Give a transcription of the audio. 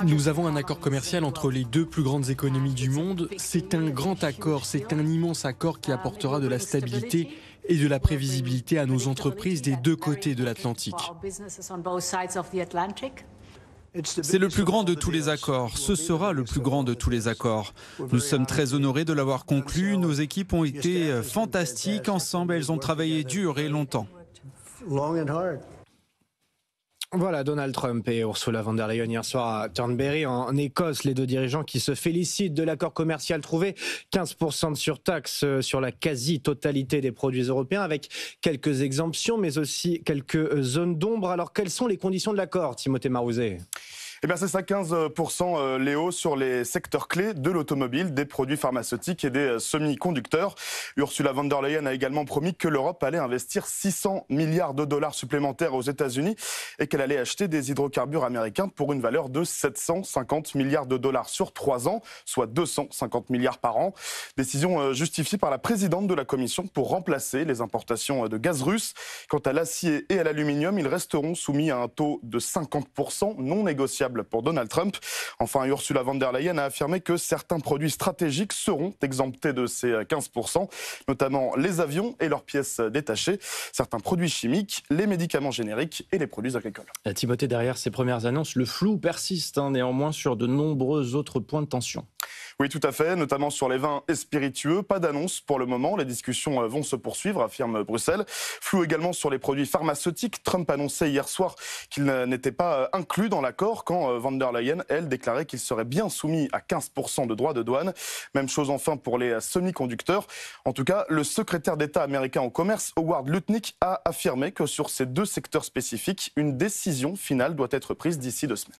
Nous avons un accord commercial entre les deux plus grandes économies du monde. C'est un grand accord, c'est un immense accord qui apportera de la stabilité et de la prévisibilité à nos entreprises des deux côtés de l'Atlantique. C'est le plus grand de tous les accords. Ce sera le plus grand de tous les accords. Nous sommes très honorés de l'avoir conclu. Nos équipes ont été fantastiques. Ensemble, elles ont travaillé dur et longtemps. Voilà, Donald Trump et Ursula von der Leyen hier soir à Turnberry en Écosse, les deux dirigeants qui se félicitent de l'accord commercial trouvé. 15% de surtaxe sur la quasi-totalité des produits européens avec quelques exemptions mais aussi quelques zones d'ombre. Alors quelles sont les conditions de l'accord, Timothée Marouzet ? Eh bien, c'est ça, 15%, Léo, sur les secteurs clés de l'automobile, des produits pharmaceutiques et des semi-conducteurs. Ursula von der Leyen a également promis que l'Europe allait investir 600 milliards de dollars supplémentaires aux États-Unis et qu'elle allait acheter des hydrocarbures américains pour une valeur de 750 milliards de dollars sur 3 ans, soit 250 milliards par an. Décision justifiée par la présidente de la Commission pour remplacer les importations de gaz russe. Quant à l'acier et à l'aluminium, ils resteront soumis à un taux de 50% non négociable pour Donald Trump. Enfin, Ursula von der Leyen a affirmé que certains produits stratégiques seront exemptés de ces 15%, notamment les avions et leurs pièces détachées, certains produits chimiques, les médicaments génériques et les produits agricoles. Timothée, derrière ces premières annonces, le flou persiste néanmoins sur de nombreux autres points de tension. Oui, tout à fait, notamment sur les vins et spiritueux. Pas d'annonce pour le moment, les discussions vont se poursuivre, affirme Bruxelles. Flou également sur les produits pharmaceutiques. Trump annonçait hier soir qu'il n'était pas inclus dans l'accord quand von der Leyen, elle, déclarait qu'il serait bien soumis à 15% de droits de douane. Même chose enfin pour les semi-conducteurs. En tout cas, le secrétaire d'État américain au commerce, Howard Lutnick, a affirmé que sur ces deux secteurs spécifiques, une décision finale doit être prise d'ici 2 semaines.